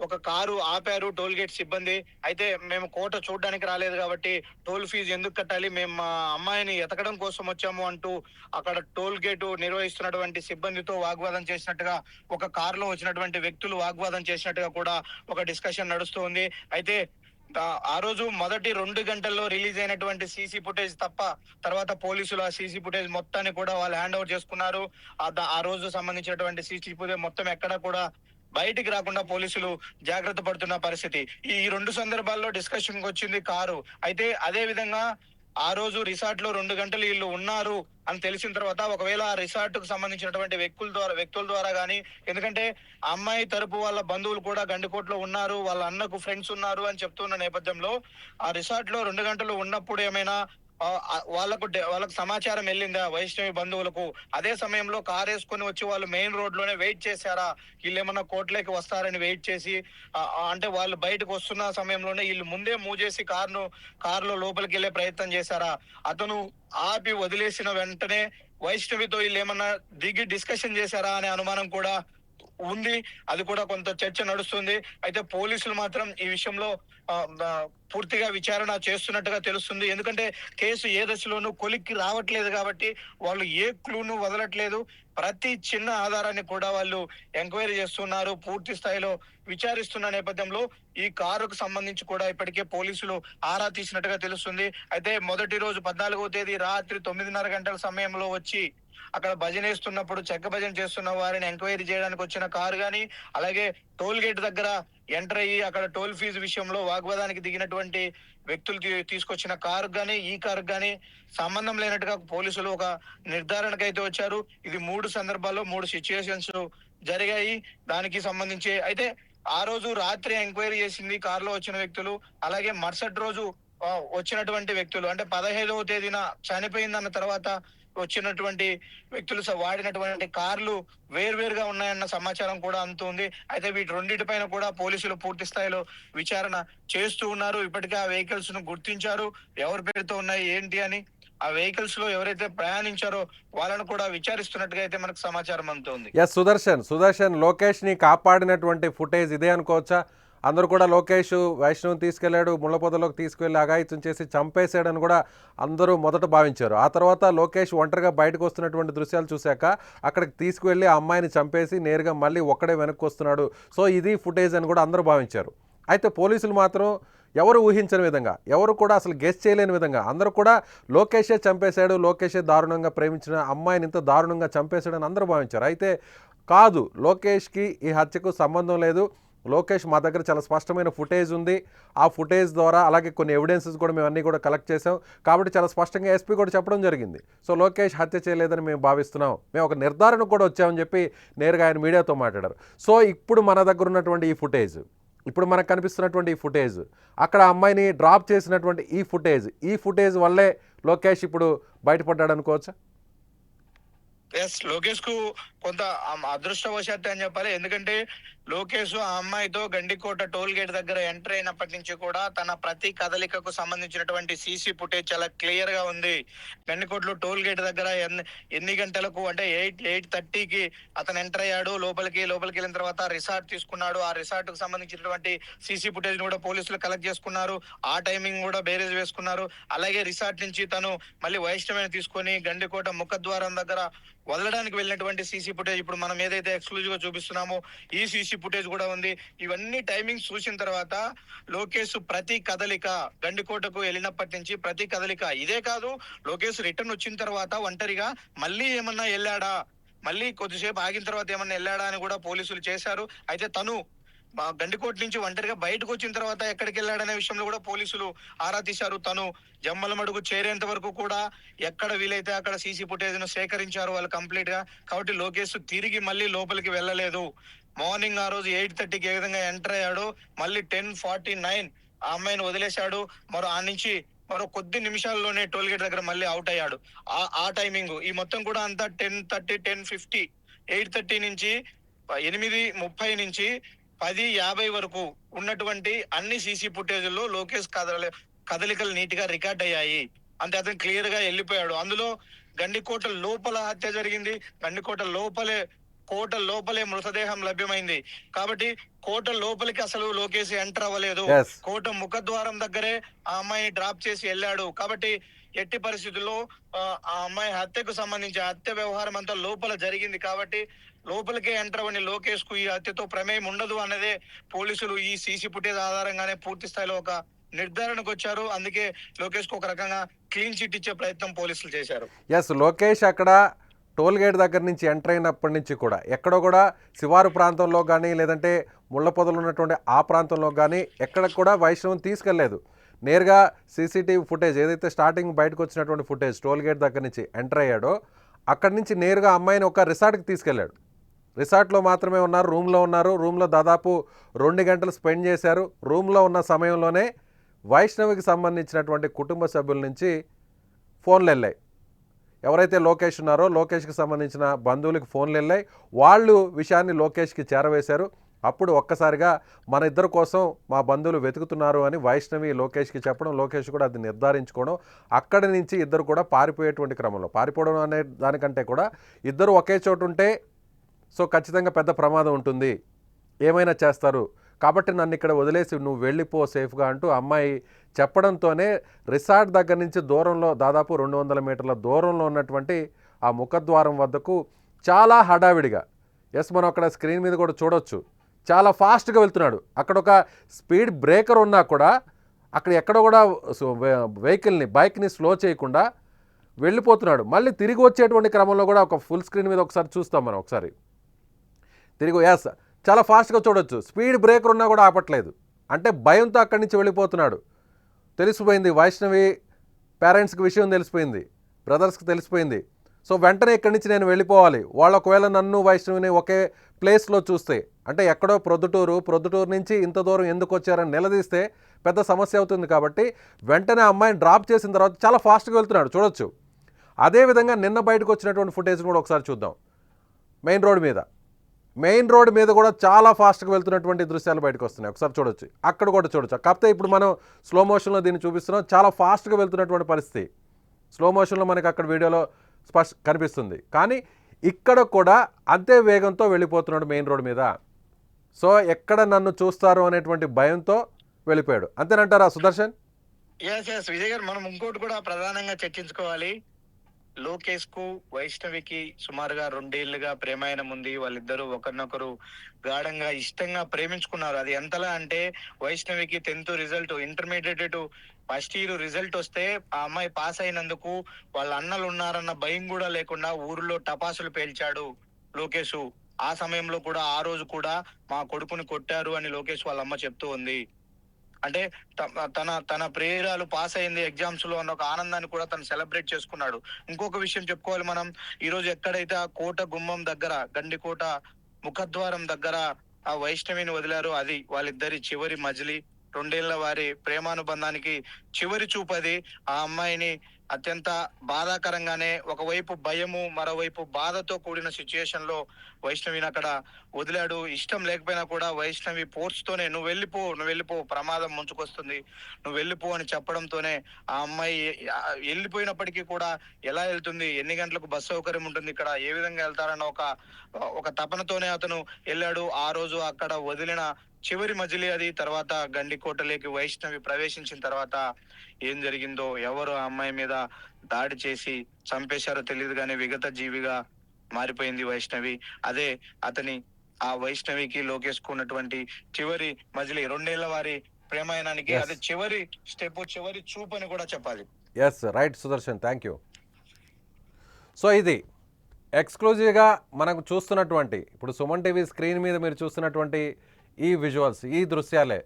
ఒక కారు ఆపారు టోల్ గేట్ సిబ్బంది. అయితే మేము కోట చూడడానికి రాలేదు కాబట్టి టోల్ ఫీజు ఎందుకు కట్టాలి? మేము మా అమ్మాయిని ఎతకడం కోసం వచ్చాము అంటూ అక్కడ టోల్ గేటు నిర్వహిస్తున్నటువంటి సిబ్బందితో వాగ్వాదం చేసినట్టుగా, ఒక కారులో వచ్చినటువంటి వ్యక్తులు వాగ్వాదం చేసినట్టుగా కూడా ఒక డిస్కషన్ నడుస్తూ ఉంది. అయితే ఆ రోజు మొదటి 2 గంటల్లో రిలీజ్ అయినటువంటి సీసీ ఫుటేజ్ తప్ప తర్వాత పోలీసులు ఆ సీసీ ఫుటేజ్ మొత్తాన్ని కూడా వాళ్ళు హ్యాండ్ ఓవర్ చేసుకున్నారు. ఆ రోజు సంబంధించినటువంటి సీసీ ఫుటేజ్ మొత్తం ఎక్కడా కూడా బయటికి రాకుండా పోలీసులు జాగ్రత్త పడుతున్న పరిస్థితి. ఈ 2 సందర్భాల్లో డిస్కషన్‌కి వచ్చింది కారు. అయితే అదే విధంగా ఆ రోజు రిసార్ట్‌లో 2 గంటలు ఈళ్ళు ఉన్నారు అని తెలిసిన తర్వాత ఒకవేళ ఆ రిసార్ట్‌కు సంబంధించినటువంటి వ్యక్తుల ద్వారా గాని, ఎందుకంటే ఆ అమ్మాయి తరపు వాళ్ళ బంధువులు కూడా గండికోటలో ఉన్నారు. వాళ్ళ అన్నకు ఫ్రెండ్స్ ఉన్నారు అని చెప్తున్న నేపథ్యంలో ఆ రిసార్ట్‌లో 2 గంటలు ఉన్నప్పుడు ఏమైనా వాళ్ళకు సమాచారం ఎళ్ళిందా వైష్ణవి బంధువులకు? అదే సమయంలో కారేసుకొని వచ్చి వాళ్ళు మెయిన్ రోడ్‌లోనే వెయిట్ చేశారా? ఈళ్ళేమన్నా కోర్ట్‌లోకి వస్తారని వెయిట్ చేసి అంటే వాళ్ళు బయటకు వస్తున్న సమయంలోనే ఈళ్ళు ముందే మూవ్ చేసి కారులో లోపలికెళ్ళే ప్రయత్నం చేశారా? అతను ఆపి వదిలేసిన వెంటనే వైష్ణవితో ఈళ్ళేమన్నా దిగి డిస్కషన్ చేశారా అనే అనుమానం కూడా ఉంది. అది కూడా కొంత చర్చ నడుస్తుంది. అయితే పోలీసులు మాత్రం ఈ విషయంలో పూర్తిగా విచారణ చేస్తున్నట్టుగా తెలుస్తుంది. ఎందుకంటే కేసు ఏ దశలోనూ కొలిక్కి రావట్లేదు కాబట్టి వాళ్ళు ఏ క్లూను వదలట్లేదు. ప్రతి చిన్న ఆధారాన్ని కూడా వాళ్ళు ఎంక్వైరీ చేస్తున్నారు. పూర్తి స్థాయిలో విచారిస్తున్న నేపథ్యంలో ఈ కారుకు సంబంధించి కూడా ఇప్పటికే పోలీసులు ఆరా తీసినట్టుగా తెలుస్తుంది. అయితే మొదటి రోజు 14వ తేదీ రాత్రి 9:30 గంటల సమయంలో వచ్చి అక్కడ భజనేస్తున్నప్పుడు చెక్క భజన చేస్తున్న వారిని ఎంక్వైరీ చేయడానికి వచ్చిన కారు గాని, అలాగే టోల్ గేట్ దగ్గర ఎంటర్ అయ్యి అక్కడ టోల్ ఫీజు విషయంలో వాగ్వాదానికి దిగినటువంటి వ్యక్తులు తీసుకొచ్చిన కారు గాని, ఈ కారు గాని సంబంధం లేనట్టుగా పోలీసులు ఒక నిర్ధారణకైతే వచ్చారు. ఇది 3 సందర్భాల్లో 3 సిట్యుయేషన్స్ జరిగాయి. దానికి సంబంధించి అయితే ఆ రోజు రాత్రి ఎంక్వైరీ చేసింది కారులో వచ్చిన వ్యక్తులు. అలాగే మరుసటి రోజు వచ్చినటువంటి వ్యక్తులు అంటే 15వ తేదీన చనిపోయిందన్న తర్వాత వచ్చినటువంటి వ్యక్తులు వాడినటువంటి కార్లు వేర్వేరుగా ఉన్నాయన్న సమాచారం కూడా అందుతుంది. అయితే వీటి రెండిటిపైన కూడా పోలీసులు పూర్తి స్థాయిలో విచారణ చేస్తూ ఉన్నారు. ఇప్పటికే ఆ వెహికల్స్ ను గుర్తించారు. ఎవరి పేరుతో ఉన్నాయి ఏంటి అని. ఆ వెహికల్స్ లో ఎవరైతే ప్రయాణించారో వాళ్ళను కూడా విచారిస్తున్నట్టుగా అయితే మనకు సమాచారం అందుతుంది. సుదర్శన్ లోకేష్ని కాపాడినటువంటి ఫుటేజ్ ఇదే అనుకోవచ్చా? అందరూ కూడా లోకేష్ వైష్ణవ్ని తీసుకెళ్లాడు, ముళ్ళపొదలోకి తీసుకెళ్లి అఘాయిత్యం చేసి చంపేశాడని కూడా అందరూ మొదట భావించారు. ఆ తర్వాత లోకేష్ ఒంటరిగా బయటకు వస్తున్నటువంటి దృశ్యాలు చూశాక అక్కడికి తీసుకువెళ్ళి ఆ అమ్మాయిని చంపేసి నేరుగా మళ్ళీ ఒక్కడే వెనక్కి వస్తున్నాడు. సో ఇది ఫుటేజ్ అని కూడా అందరూ భావించారు. అయితే పోలీసులు మాత్రం ఎవరు ఊహించని విధంగా, ఎవరు కూడా అసలు గెస్ చేయలేని విధంగా అందరూ కూడా లోకేషే చంపేశాడు, లోకేషే దారుణంగా ప్రేమించిన అమ్మాయిని ఇంత దారుణంగా చంపేశాడని అందరూ భావించారు. అయితే కాదు, లోకేష్కి ఈ హత్యకు సంబంధం లేదు. లోకేష్ మా దగ్గర చాలా స్పష్టమైన ఫుటేజ్ ఉంది. ఆ ఫుటేజ్ ద్వారా అలాగే కొన్ని ఎవిడెన్సెస్ కూడా మేము అన్నీ కూడా కలెక్ట్ చేసాం. కాబట్టి చాలా స్పష్టంగా ఎస్పీ కూడా చెప్పడం జరిగింది. సో లోకేష్ హత్య చేయలేదని మేము భావిస్తున్నాం, మేము ఒక నిర్ధారణకు కూడా వచ్చామని చెప్పి నేరుగా ఆయన మీడియాతో మాట్లాడారు. సో ఇప్పుడు మన దగ్గర ఉన్నటువంటి ఈ ఫుటేజ్, ఇప్పుడు మనకు కనిపిస్తున్నటువంటి ఈ ఫుటేజ్, అక్కడ అమ్మాయిని డ్రాప్ చేసినటువంటి ఈ ఫుటేజ్ వల్లే లోకేష్ ఇప్పుడు బయటపడ్డాడు అనుకోవచ్చా? లోకేష్ కు కొంత అదృష్టవశాత్తు అని చెప్పాలి. ఎందుకంటే లోకేష్ ఆ అమ్మాయితో గండికోట టోల్ గేట్ దగ్గర ఎంటర్ అయినప్పటి నుంచి కూడా తన ప్రతి కదలికకు సంబంధించినటువంటి సీసీ ఫుటేజ్ చాలా క్లియర్ గా ఉంది. గండికోటలో టోల్ గేట్ దగ్గర ఎన్ని గంటలకు అంటే 8:30కి అతను ఎంటర్ అయ్యాడు. లోపలికి వెళ్ళిన తర్వాత రిసార్ట్ తీసుకున్నాడు. ఆ రిసార్ట్ కు సంబంధించినటువంటి సీసీ ఫుటేజ్ కూడా పోలీసులు కలెక్ట్ చేసుకున్నారు. ఆ టైమింగ్ కూడా బేరేజ్ వేసుకున్నారు. అలాగే రిసార్ట్ నుంచి తను మళ్ళీ వైష్ణవిని తీసుకొని గండికోట ముఖద్వారం దగ్గర వదలడానికి వెళ్ళినటువంటి సీసీ ఫుటేజ్ ఇప్పుడు మనం ఏదైతే ఎక్స్క్లూజివ్ గా చూపిస్తున్నామో ఈ సీసీ ఫుటేజ్ కూడా ఉంది. ఇవన్నీ టైమింగ్స్ చూసిన తర్వాత లోకేష్ ప్రతి కదలిక గండికోటకు వెళ్ళినప్పటి నుంచి ప్రతి కదలిక ఇదే కాదు, లోకేష్ రిటర్న్ వచ్చిన తర్వాత ఒంటరిగా మళ్ళీ ఏమన్నా వెళ్ళాడా, మళ్ళీ కొద్దిసేపు ఆగిన తర్వాత ఏమన్నా వెళ్ళాడా అని కూడా పోలీసులు చేశారు. అయితే తను గండికోట నుంచి ఒంటరిగా బయటకు వచ్చిన తర్వాత ఎక్కడికి వెళ్ళాడనే విషయంలో కూడా పోలీసులు ఆరా తీశారు. తను జమ్మలమడుగు చేరేంత వరకు కూడా ఎక్కడ వీలైతే అక్కడ సీసీ ఫుటేజ్ ను సేకరించారు వాళ్ళు కంప్లీట్ గా. కాబట్టి లోకేష్ తిరిగి మళ్ళీ లోపలికి వెళ్ళలేదు. మార్నింగ్ ఆ రోజు 8:30కి ఏ విధంగా ఎంటర్ అయ్యాడో మళ్ళీ 10:49 ఆ అమ్మాయిని వదిలేశాడు. మరో ఆ నుంచి మరో కొద్ది నిమిషాల్లోనే టోల్ గేట్ దగ్గర మళ్ళీ అవుట్ అయ్యాడు. ఆ టైమింగ్ ఈ మొత్తం కూడా అంతా 10:30, 10:50, 8:30 నుంచి 8:30 నుంచి 10:50 వరకు ఉన్నటువంటి అన్ని సీసీ ఫుటేజ్‌ల్లో లోకేష్ కదలికలు నీట్‌గా రికార్డ్ అయ్యాయి. అంటే అతను క్లియర్‌గా ఎళ్ళిపోయాడు. అందులో గండికోట లోపల హత్య జరిగింది. గండికోట కోట లోపలే మృతదేహం లభ్యమైంది. కాబట్టి కోట లోపలికి అసలు లోకేష్ ఎంటర్ అవ్వలేదు. ఎస్. కోట ముఖద్వారం దగ్గరే ఆ అమ్మాయిని డ్రాప్ చేసి వెళ్ళాడు. కాబట్టి ఎట్టి పరిస్థితుల్లో ఆ అమ్మాయి హత్యకు సంబంధించి హత్య వ్యవహారం అంతా లోపల జరిగింది కాబట్టి లోపలికే ఎంటర్ అవ్వని లోకేష్ కు ఈ హత్యతో ప్రమేయం ఉండదు అన్నదే పోలీసులు ఈ సీసీ ఫుటేజ్ ఆధారంగానే పూర్తి స్థాయిలో ఒక నిర్ధారణకు వచ్చారు. అందుకే లోకేష్ కు ఒక రకంగా క్లీన్ చిట్ ఇచ్చే ప్రయత్నం పోలీసులు చేశారు. ఎస్, లోకేష్ అక్కడ టోల్ గేట్ దగ్గర నుంచి ఎంటర్ అయినప్పటి నుంచి కూడా ఎక్కడో కూడా శివారు ప్రాంతంలో కానీ లేదంటే ముళ్ళ పొదలు ఉన్నటువంటి ఆ ప్రాంతంలో కానీ ఎక్కడ కూడా వైష్ణవం తీసుకెళ్లేదు. నేరుగా సీసీటీవీ ఫుటేజ్ ఏదైతే స్టార్టింగ్ బయటకు వచ్చినటువంటి ఫుటేజ్ టోల్ గేట్ దగ్గర నుంచి ఎంటర్ అయ్యాడో అక్కడి నుంచి నేరుగా అమ్మాయిని ఒక రిసార్ట్కి తీసుకెళ్ళాడు. రిసార్ట్లో మాత్రమే ఉన్నారు, రూమ్లో దాదాపు 2 గంటలు స్పెండ్ చేశారు. రూమ్లో ఉన్న సమయంలోనే వైష్ణవికి సంబంధించినటువంటి కుటుంబ సభ్యుల నుంచి ఫోన్లు వెళ్ళాయి. ఎవరైతే లోకేష్ ఉన్నారో లోకేష్కి సంబంధించిన బంధువులకి ఫోన్లు వెళ్ళాయి. వాళ్ళు విషయాన్ని లోకేష్కి చేరవేశారు. అప్పుడు ఒక్కసారిగా మన ఇద్దరు కోసం మా బంధువులు వెతుకుతున్నారు అని వైష్ణవి లోకేష్కి చెప్పడం, లోకేష్ కూడా అది నిర్ధారించుకోవడం, అక్కడి నుంచి ఇద్దరు కూడా పారిపోయేటువంటి క్రమంలో, పారిపోవడం అనే దానికంటే కూడా ఇద్దరు ఒకే చోటు ఉంటే సో ఖచ్చితంగా పెద్ద ప్రమాదం ఉంటుంది, ఏమైనా చేస్తారు, కాబట్టి నన్ను ఇక్కడ వదిలేసి నువ్వు వెళ్ళిపో సేఫ్గా అంటూ అమ్మాయి చెప్పడంతోనే రిసార్ట్ దగ్గర నుంచి దూరంలో దాదాపు 200 మీటర్ల దూరంలో ఉన్నటువంటి ఆ ముఖద్వారం వద్దకు చాలా హడావిడిగా, ఎస్ మనం అక్కడ స్క్రీన్ మీద కూడా చూడొచ్చు, చాలా ఫాస్ట్గా వెళ్తున్నాడు. అక్కడ ఒక స్పీడ్ బ్రేకర్ ఉన్నా కూడా అక్కడ ఎక్కడ కూడా బైక్ని స్లో చేయకుండా వెళ్ళిపోతున్నాడు. మళ్ళీ తిరిగి వచ్చేటువంటి క్రమంలో కూడా ఒక ఫుల్ స్క్రీన్ మీద ఒకసారి చూస్తాం మనం. ఒకసారి తిరిగి ఎస్ చాలా ఫాస్ట్గా చూడొచ్చు, స్పీడ్ బ్రేకర్ ఉన్నా కూడా ఆపట్లేదు. అంటే భయంతో అక్కడి నుంచి వెళ్ళిపోతున్నాడు. తెలిసిపోయింది వైష్ణవి పేరెంట్స్కి విషయం తెలిసిపోయింది, బ్రదర్స్కి తెలిసిపోయింది. సో వెంటనే ఇక్కడి నుంచి నేను వెళ్ళిపోవాలి. వాళ్ళు ఒకవేళ నన్ను వైష్ణవిని ఒకే ప్లేస్లో చూస్తే, అంటే ఎక్కడో ప్రొద్దుటూరు నుంచి ఇంత దూరం ఎందుకు వచ్చారని నిలదీస్తే పెద్ద సమస్య అవుతుంది. కాబట్టి వెంటనే అమ్మాయిని డ్రాప్ చేసిన తర్వాత చాలా ఫాస్ట్గా వెళ్తున్నాడు చూడొచ్చు. అదేవిధంగా నిన్న బయటకు వచ్చినటువంటి ఫుటేజ్ కూడా ఒకసారి చూద్దాం. మెయిన్ రోడ్ మీద కూడా చాలా ఫాస్ట్గా వెళ్తున్నటువంటి దృశ్యాలు బయటకు వస్తున్నాయి. ఒకసారి చూడొచ్చు, అక్కడ కూడా చూడొచ్చు. కాకపోతే ఇప్పుడు మనం స్లో మోషన్లో దీన్ని చూపిస్తున్నాం. చాలా ఫాస్ట్గా వెళ్తున్నటువంటి పరిస్థితి స్లో మోషన్లో మనకి అక్కడ వీడియోలో కనిపిస్తుంది. కానీ ఇక్కడ కూడా అంతే వేగంతో వెళ్ళిపోతున్నాడు మెయిన్ రోడ్ మీద. సో ఎక్కడ నన్ను చూస్తారు అనేటువంటి భయంతో వెళ్ళిపోయాడు. అంతేనంటారా సుదర్శన్? ఎస్ విజయ్ గారు, మనం ఇంకోటి కూడా ప్రధానంగా చర్చించుకోవాలి. లోకేష్ కు వైష్ణవికి సుమారుగా 2 ఏళ్లుగా ప్రేమాయణం ఉంది. వాళ్ళిద్దరూ ఒకరినొకరు గాఢంగా ఇష్టంగా ప్రేమించుకున్నారు. అది ఎంతలా అంటే వైష్ణవికి 10th result, intermediate first year result వస్తే ఆ అమ్మాయి పాస్ అయినందుకు వాళ్ళ అన్నలు ఉన్నారన్న భయం కూడా లేకుండా ఊరిలో టపాసులు పేల్చాడు లోకేష్. ఆ సమయంలో కూడా ఆ రోజు కూడా మా కొడుకుని కొట్టారు అని లోకేష్ వాళ్ళ అమ్మ చెప్తూ ఉంది. అంటే తన ప్రేరాలు పాస్ అయింది ఎగ్జామ్స్ లో అన్న ఒక ఆనందాన్ని కూడా తను సెలబ్రేట్ చేసుకున్నాడు. ఇంకొక విషయం చెప్పుకోవాలి మనం, ఈ రోజు ఎక్కడైతే ఆ కోట గుమ్మం దగ్గర, గండికోట ముఖద్వారం దగ్గర ఆ వైష్ణవిని వదిలారో అది వాళ్ళిద్దరి చివరి మజిలీ. 2 ఏళ్ల వారి ప్రేమానుబంధానికి చివరి చూపది. ఆ అమ్మాయిని అత్యంత బాధాకరంగానే ఒకవైపు భయము, మరోవైపు బాధతో కూడిన సిచ్యుయేషన్ లో వైష్ణవిని అక్కడ వదిలాడు. ఇష్టం లేకపోయినా కూడా వైష్ణవి ఫోర్స్ తోనే నువ్వు వెళ్ళిపో, ప్రమాదం ముంచుకొస్తుంది, నువ్వు వెళ్ళిపో అని చెప్పడంతోనే ఆ అమ్మాయి వెళ్ళిపోయినప్పటికీ కూడా ఎలా వెళ్తుంది, ఎన్ని గంటలకు బస్సు సౌకర్యం ఉంటుంది, ఇక్కడ ఏ విధంగా వెళ్తారన్న ఒక తపనతోనే అతను వెళ్ళాడు. ఆ రోజు అక్కడ వదిలిన చివరి మజిలీ అది. తర్వాత గండికోటలోకి వైష్ణవి ప్రవేశించిన తర్వాత ఏం జరిగిందో, ఎవరు ఆ అమ్మాయి మీద దాడి చేసి చంపేశారో తెలియదు కానీ విగత జీవిగా మారిపోయింది వైష్ణవి. అదే ఆ వైష్ణవికి లోకేష్ కు ఉన్నటువంటి చివరి మజిలీ, 2 ఏళ్ల వారి ప్రేమాయణానికి అదే చివరి స్టెప్, చివరి చూపు అని కూడా చెప్పాలి. Yes right Sudarshan, thank you. So ఇది ఎక్స్క్లూజివ్గా మనకు చూస్తున్నటువంటి, ఇప్పుడు సుమన్ టీవీ స్క్రీన్ మీద మీరు చూస్తున్నటువంటి ఈ విజువల్స్, ఈ దృశ్యాలే,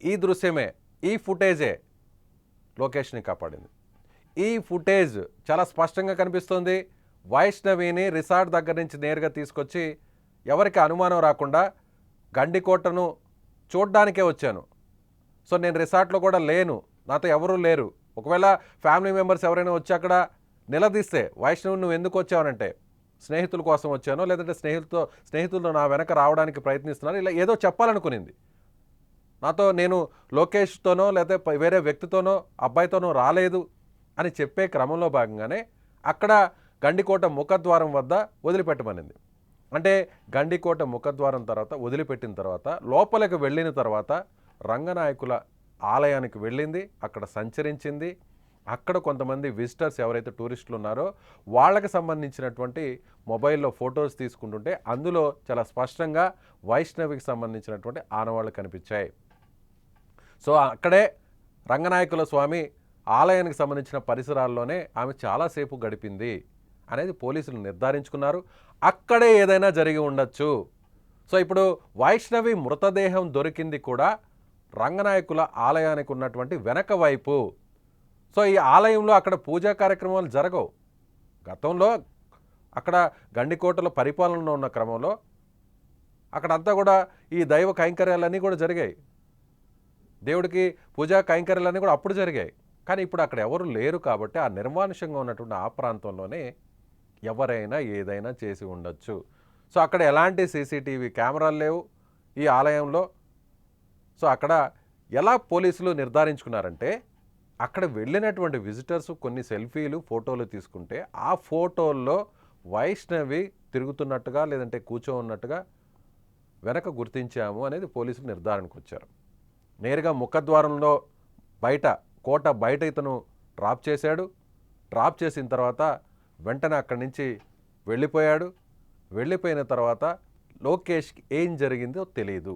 ఈ దృశ్యమే, ఈ ఫుటేజే లోకేష్ని కాపాడింది. ఈ ఫుటేజ్ చాలా స్పష్టంగా కనిపిస్తుంది. వైష్ణవిని రిసార్ట్ దగ్గర నుంచి నేరుగా తీసుకొచ్చి ఎవరికి అనుమానం రాకుండా గండికోటను చూడ్డానికే వచ్చాను, సో నేను రిసార్ట్లో కూడా లేను, నాతో ఎవరూ లేరు. ఒకవేళ ఫ్యామిలీ మెంబర్స్ ఎవరైనా వచ్చి అక్కడ నిలదీస్తే, వైష్ణవి నువ్వు ఎందుకు వచ్చావనంటే, స్నేహితుల కోసం వచ్చానో లేదంటే స్నేహితులతో నా వెనక రావడానికి ప్రయత్నిస్తున్నాను, ఇలా ఏదో చెప్పాలనుకునింది. నాతో నేను లోకేష్తోనో లేకపోతే వేరే వ్యక్తితోనో అబ్బాయితోనో రాలేదు అని చెప్పే క్రమంలో భాగంగానే అక్కడ గండికోట ముఖద్వారం వద్ద వదిలిపెట్టమనింది. అంటే గండికోట ముఖద్వారం తర్వాత వదిలిపెట్టిన తర్వాత లోపలికి వెళ్ళిన తర్వాత రంగనాయకుల ఆలయానికి వెళ్ళింది, అక్కడ సంచరించింది. అక్కడ కొంతమంది విజిటర్స్ ఎవరైతే టూరిస్టులు ఉన్నారో వాళ్ళకి సంబంధించినటువంటి మొబైల్లో ఫొటోస్ తీసుకుంటుంటే అందులో చాలా స్పష్టంగా వైష్ణవికి సంబంధించినటువంటి ఆనవాళ్ళు కనిపించాయి. సో అక్కడే రంగనాయకుల స్వామి ఆలయానికి సంబంధించిన పరిసరాల్లోనే ఆమె చాలాసేపు గడిపింది అనేది పోలీసులు నిర్ధారించుకున్నారు. అక్కడే ఏదైనా జరిగి ఉండొచ్చు. సో ఇప్పుడు వైష్ణవి మృతదేహం దొరికింది కూడా రంగనాయకుల ఆలయానికి ఉన్నటువంటి వెనక వైపు. సో ఈ ఆలయంలో అక్కడ పూజా కార్యక్రమాలు జరగవు. గతంలో అక్కడ గండికోటలో పరిపాలనలో ఉన్న క్రమంలో అక్కడంతా కూడా ఈ దైవ కైంకర్యాలన్నీ కూడా జరిగాయి. దేవుడికి పూజా కైంకర్యాలన్నీ కూడా అప్పుడు జరిగాయి. కానీ ఇప్పుడు అక్కడ ఎవరు లేరు కాబట్టి ఆ నిర్మానుష్యంగా ఉన్నటువంటి ఆ ప్రాంతంలోనే ఎవరైనా ఏదైనా చేసి ఉండొచ్చు. సో అక్కడ ఎలాంటి సీసీటీవీ కెమెరాలు లేవు ఈ ఆలయంలో. సో అక్కడ ఎలా పోలీసులు నిర్ధారించుకున్నారంటే, అక్కడ వెళ్ళినటువంటి విజిటర్స్ కొన్ని సెల్ఫీలు ఫోటోలు తీసుకుంటే ఆ ఫోటోల్లో వైష్ణవి తిరుగుతున్నట్టుగా లేదంటే కూర్చో ఉన్నట్టుగా వెనక గుర్తించాము అనేది పోలీసులు నిర్ధారణకు వచ్చారు. నేరుగా ముఖద్వారంలో బయట కోట బయట ఇతను డ్రాప్ చేశాడు. డ్రాప్ చేసిన తర్వాత వెంటనే అక్కడి నుంచి వెళ్ళిపోయాడు. వెళ్ళిపోయిన తర్వాత లోకేష్కి ఏం జరిగిందో తెలియదు.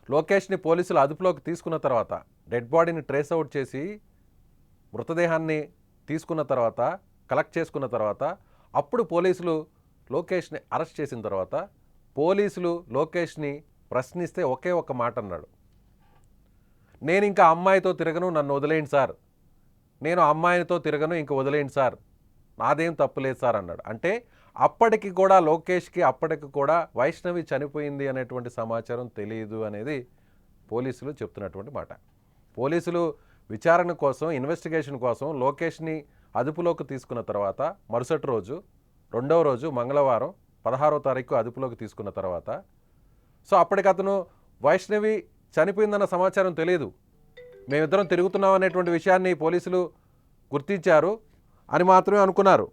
లోకేష్ని పోలీసులు అదుపులోకి తీసుకున్న తర్వాత డెడ్ బాడీని ట్రేస్ అవుట్ చేసి మృతదేహాన్ని తీసుకున్న తర్వాత కలెక్ట్ చేసుకున్న తర్వాత అప్పుడు పోలీసులు లోకేష్ని అరెస్ట్ చేసిన తర్వాత పోలీసులు లోకేష్ని ప్రశ్నిస్తే ఒకే ఒక మాట అన్నాడు, నేను ఇంకా అమ్మాయితో తిరగను, నన్ను వదిలేయండి సార్, నేను అమ్మాయితో తిరగను, ఇంక వదిలేయండి సార్, నాదేం తప్పులేదు సార్ అన్నాడు. అంటే అప్పటికి కూడా లోకేష్కి అప్పటికి కూడా వైష్ణవి చనిపోయింది అనేటువంటి సమాచారం తెలియదు అనేది పోలీసులు చెప్తున్నటువంటి మాట. పోలీసులు విచారణ కోసం ఇన్వెస్టిగేషన్ కోసం లోకేష్ని అదుపులోకి తీసుకున్న తర్వాత మరుసటి రోజు రెండవ రోజు మంగళవారం 16వ తారీఖు అదుపులోకి తీసుకున్న తర్వాత సో అప్పటికి అతను వైష్ణవి చనిపోయిందన్న సమాచారం తెలియదు, మేమిద్దరం తిరుగుతున్నాం అనేటువంటి విషయాన్ని పోలీసులు గుర్తించారు అని మాత్రమే అనుకున్నారు.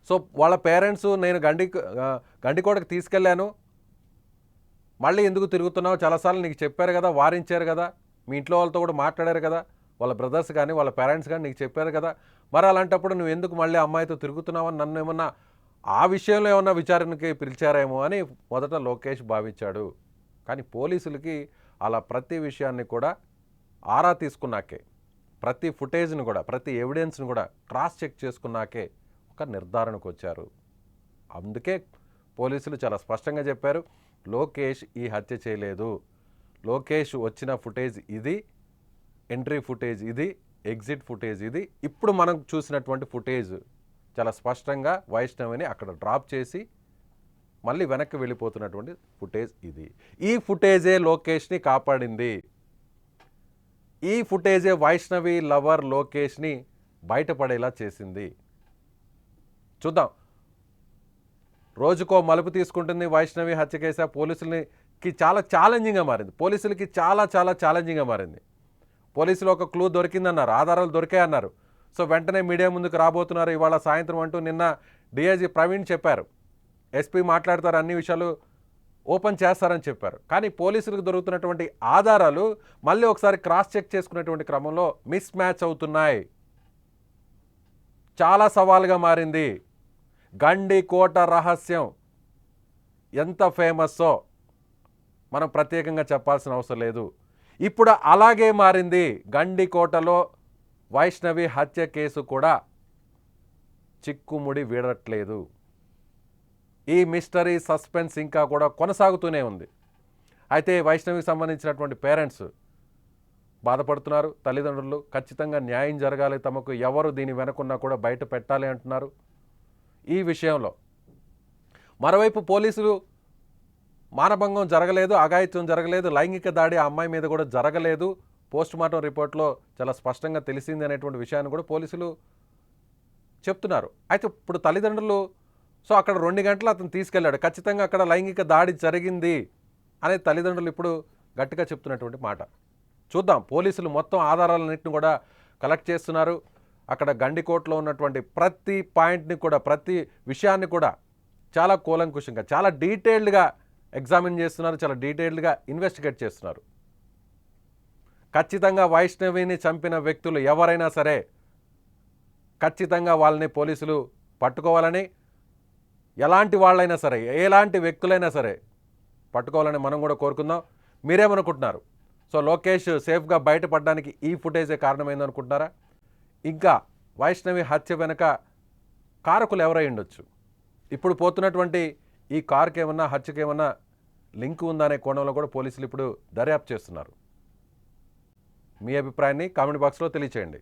సో వాళ్ళ పేరెంట్స్ నేను గండికోటకి తీసుకెళ్ళాను, మళ్ళీ ఎందుకు తిరుగుతున్నావు, చాలాసార్లు నీకు చెప్పారు కదా, వారించారు కదా, మీ ఇంట్లో వాళ్ళతో కూడా మాట్లాడారు కదా, వాళ్ళ బ్రదర్స్ కానీ వాళ్ళ పేరెంట్స్ కానీ నీకు చెప్పారు కదా, మరి అలాంటప్పుడు నువ్వు ఎందుకు మళ్ళీ అమ్మాయితో తిరుగుతున్నావని నన్ను ఏమన్నా ఆ విషయంలో ఏమన్నా విచారణకి పిలిచారేమో అని మొదట లోకేష్ భావించాడు. కానీ పోలీసులకి అలా ప్రతి విషయాన్ని కూడా ఆరా తీసుకున్నాకే, ప్రతి ఫుటేజ్ని కూడా ప్రతి ఎవిడెన్స్ని కూడా క్రాస్ చెక్ చేసుకున్నాకే ఒక నిర్ధారణకు వచ్చారు. అందుకే పోలీసులు చాలా స్పష్టంగా చెప్పారు, లోకేష్ ఈ హత్య చేయలేదు, లోకేష్ వచ్చిన ఫుటేజ్ ఇది, ఎంట్రీ ఫుటేజ్ ఇది, ఎగ్జిట్ ఫుటేజ్ ఇది, ఇప్పుడు మనం చూసినటువంటి ఫుటేజ్ చాలా స్పష్టంగా వైష్ణవిని అక్కడ డ్రాప్ చేసి మళ్ళీ వెనక్కి వెళ్ళిపోతున్నటువంటి ఫుటేజ్ ఇది. ఈ ఫుటేజే లోకేష్ని కాపాడింది, ఈ ఫుటేజే వైష్ణవి లవర్ లోకేష్ని బయటపడేలా చేసింది. చూద్దాం, రోజుకో మలుపు తీసుకుంటుంది వైష్ణవి హత్య కేసు. పోలీసులకి చాలా ఛాలెంజింగ్గా మారింది, పోలీసులకి చాలా చాలా ఛాలెంజింగ్గా మారింది. పోలీసులు ఒక క్లూ దొరికిందన్నారు, ఆధారాలు దొరికాయన్నారు. సో వెంటనే మీడియా ముందుకు రాబోతున్నారు ఇవాళ సాయంత్రం అంటూ నిన్న డిఐజీ ప్రవీణ్ చెప్పారు, ఎస్పీ మాట్లాడతారు, అన్ని విషయాలు ఓపెన్ చేస్తారని చెప్పారు. కానీ పోలీసులకు దొరుకుతున్నటువంటి ఆధారాలు మళ్ళీ ఒకసారి క్రాస్ చెక్ చేసుకునేటువంటి క్రమంలో మిస్ మ్యాచ్ అవుతున్నాయి. చాలా సవాల్గా మారింది. గండికోట రహస్యం ఎంత ఫేమస్సో మనం ప్రత్యేకంగా చెప్పాల్సిన అవసరం లేదు. ఇప్పుడు అలాగే మారింది. గండికోటలో వైష్ణవి హత్య కేసు కూడా చిక్కుముడి వీడట్లేదు. ఈ మిస్టరీ సస్పెన్స్ ఇంకా కూడా కొనసాగుతూనే ఉంది. అయితే వైష్ణవికి సంబంధించినటువంటి పేరెంట్స్ బాధపడుతున్నారు, తల్లిదండ్రులు ఖచ్చితంగా న్యాయం జరగాలి, తమకు ఎవరు దీని వెనకున్నా కూడా బయట పెట్టాలి అంటున్నారు. ఈ విషయంలో మరోవైపు పోలీసులు మానభంగం జరగలేదు, అఘాయిత్యం జరగలేదు, లైంగిక దాడి ఆ అమ్మాయి మీద కూడా జరగలేదు, పోస్ట్ మార్టం రిపోర్ట్లో చాలా స్పష్టంగా తెలిసింది అనేటువంటి విషయాన్ని కూడా పోలీసులు చెప్తున్నారు. అయితే ఇప్పుడు తల్లిదండ్రులు సో అక్కడ 2 గంటలు అతను తీసుకెళ్లాడు, ఖచ్చితంగా అక్కడ లైంగిక దాడి జరిగింది అనేది తల్లిదండ్రులు ఇప్పుడు గట్టిగా చెప్తున్నటువంటి మాట. చూద్దాం, పోలీసులు మొత్తం ఆధారాలన్నింటిని కూడా కలెక్ట్ చేస్తున్నారు. అక్కడ గండికోటలో ఉన్నటువంటి ప్రతి పాయింట్ని కూడా, ప్రతి విషయాన్ని కూడా చాలా కూలంకుషంగా, చాలా డీటెయిల్డ్గా ఎగ్జామిన్ చేస్తున్నారు, చాలా డీటెయిల్డ్గా ఇన్వెస్టిగేట్ చేస్తున్నారు. ఖచ్చితంగా వైష్ణవిని చంపిన వ్యక్తులు ఎవరైనా సరే ఖచ్చితంగా వాళ్ళని పోలీసులు పట్టుకోవాలని, ఎలాంటి వాళ్ళైనా సరే, ఎలాంటి వ్యక్తులైనా సరే పట్టుకోవాలని మనం కూడా కోరుకుందాం. మీరేమనుకుంటున్నారు? సో లోకేష్ సేఫ్గా బయటపడడానికి ఈ ఫుటేజే కారణమైంది అనుకుంటున్నారా? ఇంకా వైష్ణవి హత్య వెనుక కారకులు ఎవరై ఉండొచ్చు? ఇప్పుడు పోతున్నటువంటి ఈ కారుకి ఏమన్నా, హత్యకి ఏమన్నా లింక్ ఉందా అనే కోణంలో కూడా పోలీసులు ఇప్పుడు దర్యాప్తు చేస్తున్నారు. మీ అభిప్రాయాన్ని కామెంట్ బాక్స్లో తెలియచేయండి.